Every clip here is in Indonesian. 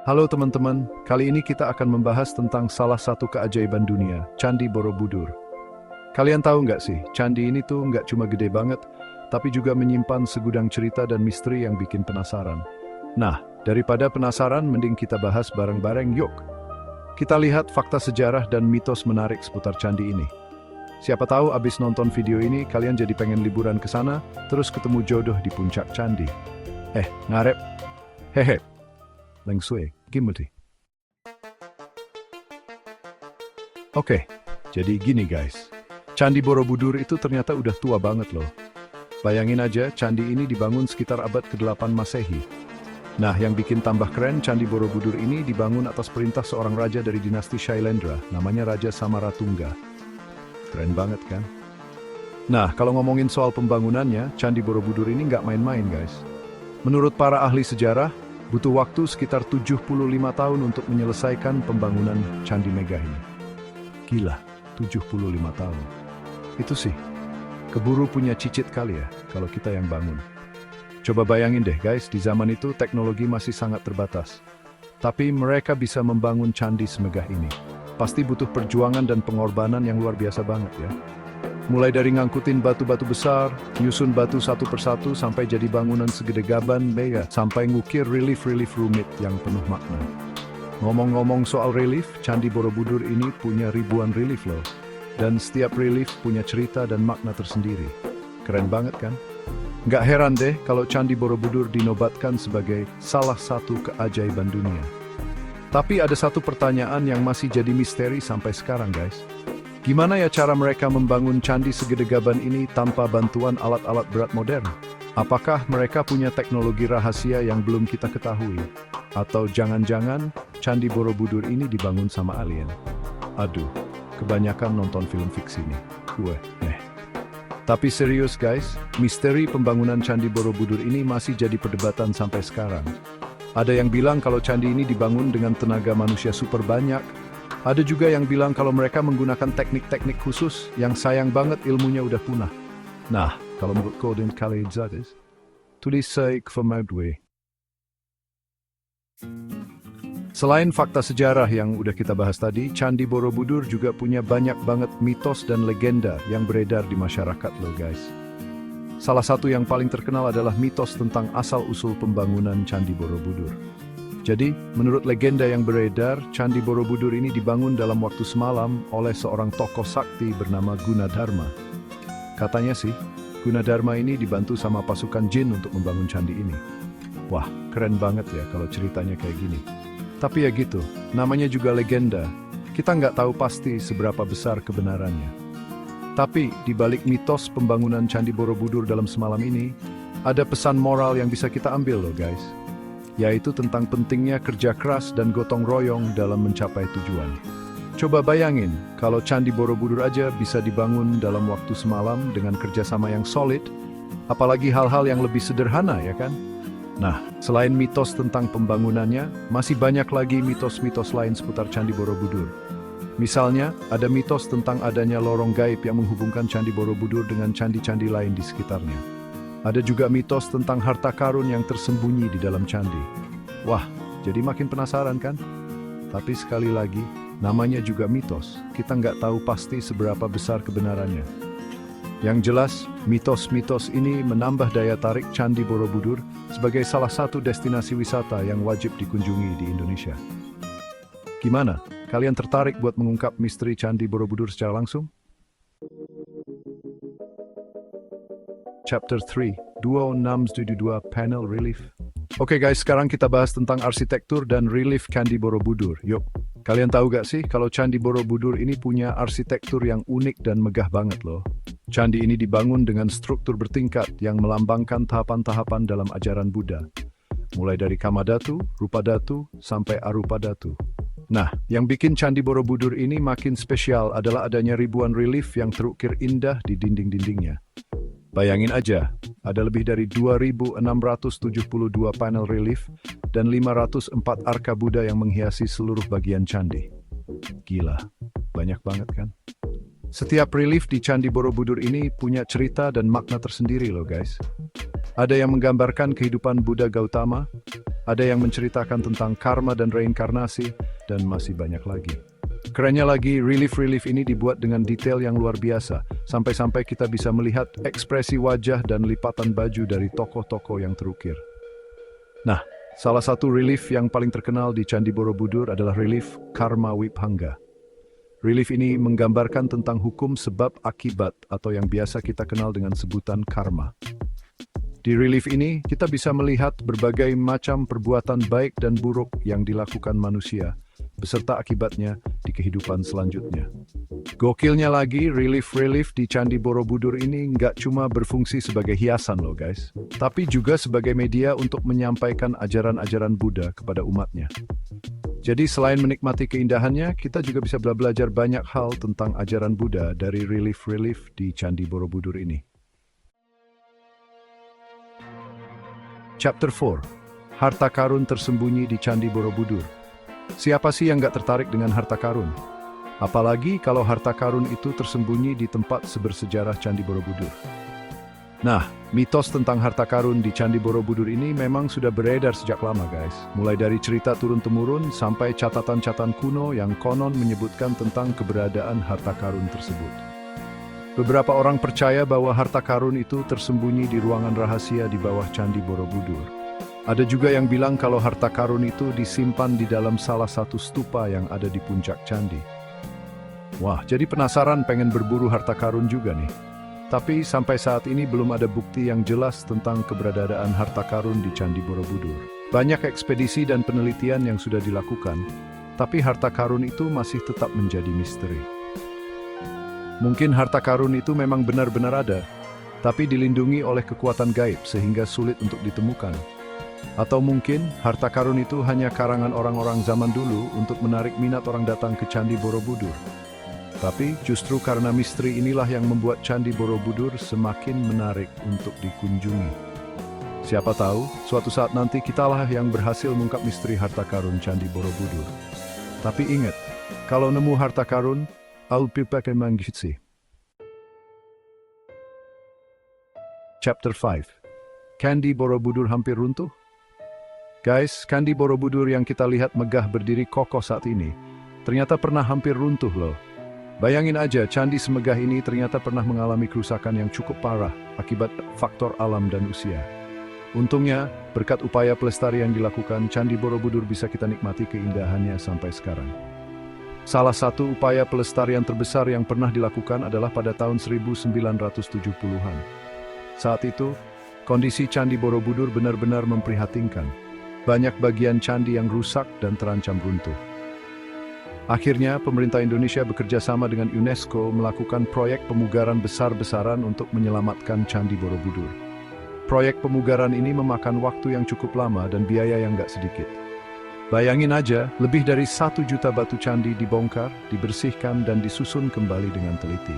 Halo teman-teman, kali ini kita akan membahas tentang salah satu keajaiban dunia, Candi Borobudur. Kalian tahu nggak sih, candi ini tuh nggak cuma gede banget, tapi juga menyimpan segudang cerita dan misteri yang bikin penasaran. Nah, daripada penasaran, mending kita bahas bareng-bareng, yuk! Kita lihat fakta sejarah dan mitos menarik seputar candi ini. Siapa tahu abis nonton video ini, kalian jadi pengen liburan ke sana, terus ketemu jodoh di puncak candi. Ngarep. Hehe. Lengsue, gimana? Oke, jadi gini guys. Candi Borobudur itu ternyata udah tua banget loh. Bayangin aja, candi ini dibangun sekitar abad ke-8 Masehi. Nah, yang bikin tambah keren, Candi Borobudur ini dibangun atas perintah seorang raja dari dinasti Shailendra, namanya Raja Samaratungga. Keren banget kan? Nah, kalau ngomongin soal pembangunannya, Candi Borobudur ini nggak main-main guys. Menurut para ahli sejarah, butuh waktu sekitar 75 tahun untuk menyelesaikan pembangunan Candi Megah ini. Gila, 75 tahun. Itu sih, keburu punya cicit kali ya, kalau kita yang bangun. Coba bayangin deh guys, di zaman itu teknologi masih sangat terbatas. Tapi mereka bisa membangun candi semegah ini. Pasti butuh perjuangan dan pengorbanan yang luar biasa banget ya. Mulai dari ngangkutin batu-batu besar, nyusun batu satu persatu sampai jadi bangunan segede gaban mega, sampai ngukir relief-relief rumit yang penuh makna. Ngomong-ngomong soal relief, Candi Borobudur ini punya ribuan relief loh. Dan setiap relief punya cerita dan makna tersendiri. Keren banget kan? Nggak heran deh kalau Candi Borobudur dinobatkan sebagai salah satu keajaiban dunia. Tapi ada satu pertanyaan yang masih jadi misteri sampai sekarang guys. Gimana ya cara mereka membangun candi segede gaban ini tanpa bantuan alat-alat berat modern? Apakah mereka punya teknologi rahasia yang belum kita ketahui? Atau jangan-jangan Candi Borobudur ini dibangun sama alien? Aduh, kebanyakan nonton film fiksi nih. Tapi serius guys, misteri pembangunan Candi Borobudur ini masih jadi perdebatan sampai sekarang. Ada yang bilang kalau candi ini dibangun dengan tenaga manusia super banyak. Ada juga yang bilang kalau mereka menggunakan teknik-teknik khusus yang sayang banget ilmunya udah punah. Nah, kalau menurut kalian zadis, tulis saya ke Magwe. Selain fakta sejarah yang udah kita bahas tadi, Candi Borobudur juga punya banyak banget mitos dan legenda yang beredar di masyarakat loh guys. Salah satu yang paling terkenal adalah mitos tentang asal-usul pembangunan Candi Borobudur. Jadi, menurut legenda yang beredar, Candi Borobudur ini dibangun dalam waktu semalam oleh seorang tokoh sakti bernama Gunadarma. Katanya sih, Gunadarma ini dibantu sama pasukan jin untuk membangun candi ini. Wah, keren banget ya kalau ceritanya kayak gini. Tapi ya gitu, namanya juga legenda. Kita nggak tahu pasti seberapa besar kebenarannya. Tapi, di balik mitos pembangunan Candi Borobudur dalam semalam ini, ada pesan moral yang bisa kita ambil loh guys. Yaitu tentang pentingnya kerja keras dan gotong royong dalam mencapai tujuan. Coba bayangin, kalau Candi Borobudur aja bisa dibangun dalam waktu semalam dengan kerjasama yang solid, apalagi hal-hal yang lebih sederhana ya kan? Nah, selain mitos tentang pembangunannya, masih banyak lagi mitos-mitos lain seputar Candi Borobudur. Misalnya, ada mitos tentang adanya lorong gaib yang menghubungkan Candi Borobudur dengan candi-candi lain di sekitarnya. Ada juga mitos tentang harta karun yang tersembunyi di dalam candi. Wah, jadi makin penasaran kan? Tapi sekali lagi, namanya juga mitos. Kita nggak tahu pasti seberapa besar kebenarannya. Yang jelas, mitos-mitos ini menambah daya tarik Candi Borobudur sebagai salah satu destinasi wisata yang wajib dikunjungi di Indonesia. Gimana? Kalian tertarik buat mengungkap misteri Candi Borobudur secara langsung? Chapter 3, 2672 Panel Relief. Oke guys, sekarang kita bahas tentang arsitektur dan relief Candi Borobudur. Yuk, kalian tahu gak sih kalau Candi Borobudur ini punya arsitektur yang unik dan megah banget loh. Candi ini dibangun dengan struktur bertingkat yang melambangkan tahapan-tahapan dalam ajaran Buddha. Mulai dari Kamadhatu, Rupadhatu, sampai Arupadhatu. Nah, yang bikin Candi Borobudur ini makin spesial adalah adanya ribuan relief yang terukir indah di dinding-dindingnya. Bayangin aja, ada lebih dari 2.672 panel relief dan 504 arka Buddha yang menghiasi seluruh bagian candi. Gila, banyak banget kan? Setiap relief di Candi Borobudur ini punya cerita dan makna tersendiri loh guys. Ada yang menggambarkan kehidupan Buddha Gautama, ada yang menceritakan tentang karma dan reinkarnasi, dan masih banyak lagi. Kerennya lagi, relief-relief ini dibuat dengan detail yang luar biasa, sampai-sampai kita bisa melihat ekspresi wajah dan lipatan baju dari tokoh-tokoh yang terukir. Nah, salah satu relief yang paling terkenal di Candi Borobudur adalah relief Karma Wibhanga. Relief ini menggambarkan tentang hukum sebab akibat atau yang biasa kita kenal dengan sebutan karma. Di relief ini, kita bisa melihat berbagai macam perbuatan baik dan buruk yang dilakukan manusia, beserta akibatnya di kehidupan selanjutnya. Gokilnya lagi, relief-relief di Candi Borobudur ini nggak cuma berfungsi sebagai hiasan loh guys, tapi juga sebagai media untuk menyampaikan ajaran-ajaran Buddha kepada umatnya. Jadi selain menikmati keindahannya, kita juga bisa belajar banyak hal tentang ajaran Buddha dari relief-relief di Candi Borobudur ini. Chapter 4. Harta karun tersembunyi di Candi Borobudur. Siapa sih yang nggak tertarik dengan harta karun? Apalagi kalau harta karun itu tersembunyi di tempat sebersejarah Candi Borobudur. Nah, mitos tentang harta karun di Candi Borobudur ini memang sudah beredar sejak lama guys. Mulai dari cerita turun-temurun sampai catatan-catatan kuno yang konon menyebutkan tentang keberadaan harta karun tersebut. Beberapa orang percaya bahwa harta karun itu tersembunyi di ruangan rahasia di bawah Candi Borobudur. Ada juga yang bilang kalau harta karun itu disimpan di dalam salah satu stupa yang ada di puncak candi. Wah, jadi penasaran pengen berburu harta karun juga nih. Tapi sampai saat ini belum ada bukti yang jelas tentang keberadaan harta karun di Candi Borobudur. Banyak ekspedisi dan penelitian yang sudah dilakukan, tapi harta karun itu masih tetap menjadi misteri. Mungkin harta karun itu memang benar-benar ada, tapi dilindungi oleh kekuatan gaib sehingga sulit untuk ditemukan. Atau mungkin harta karun itu hanya karangan orang-orang zaman dulu untuk menarik minat orang datang ke Candi Borobudur. Tapi justru karena misteri inilah yang membuat Candi Borobudur semakin menarik untuk dikunjungi. Siapa tahu, suatu saat nanti kitalah yang berhasil mengungkap misteri harta karun Candi Borobudur. Tapi ingat, kalau nemu harta karun, Alpipakai Manggitsi. Chapter 5. Candi Borobudur hampir runtuh? Guys, Candi Borobudur yang kita lihat megah berdiri kokoh saat ini, ternyata pernah hampir runtuh loh. Bayangin aja, candi semegah ini ternyata pernah mengalami kerusakan yang cukup parah akibat faktor alam dan usia. Untungnya, berkat upaya pelestarian yang dilakukan, Candi Borobudur bisa kita nikmati keindahannya sampai sekarang. Salah satu upaya pelestarian terbesar yang pernah dilakukan adalah pada tahun 1970-an. Saat itu, kondisi Candi Borobudur benar-benar memprihatinkan. Banyak bagian candi yang rusak dan terancam runtuh. Akhirnya, pemerintah Indonesia bekerja sama dengan UNESCO melakukan proyek pemugaran besar-besaran untuk menyelamatkan Candi Borobudur. Proyek pemugaran ini memakan waktu yang cukup lama dan biaya yang nggak sedikit. Bayangin aja, lebih dari 1 juta batu candi dibongkar, dibersihkan, dan disusun kembali dengan teliti.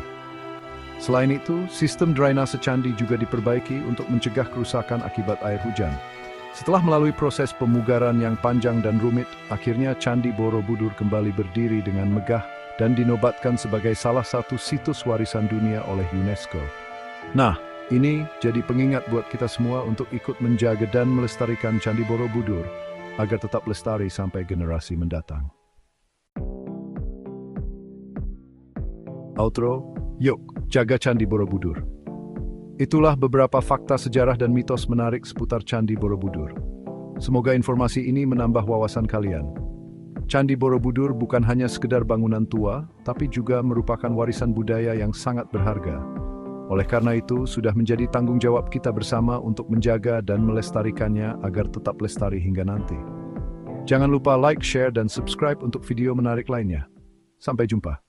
Selain itu, sistem drainase candi juga diperbaiki untuk mencegah kerusakan akibat air hujan. Setelah melalui proses pemugaran yang panjang dan rumit, akhirnya Candi Borobudur kembali berdiri dengan megah dan dinobatkan sebagai salah satu situs warisan dunia oleh UNESCO. Nah, ini jadi pengingat buat kita semua untuk ikut menjaga dan melestarikan Candi Borobudur, agar tetap lestari sampai generasi mendatang. Outro, yuk, jaga Candi Borobudur. Itulah beberapa fakta sejarah dan mitos menarik seputar Candi Borobudur. Semoga informasi ini menambah wawasan kalian. Candi Borobudur bukan hanya sekedar bangunan tua, tapi juga merupakan warisan budaya yang sangat berharga. Oleh karena itu, sudah menjadi tanggung jawab kita bersama untuk menjaga dan melestarikannya agar tetap lestari hingga nanti. Jangan lupa like, share, dan subscribe untuk video menarik lainnya. Sampai jumpa.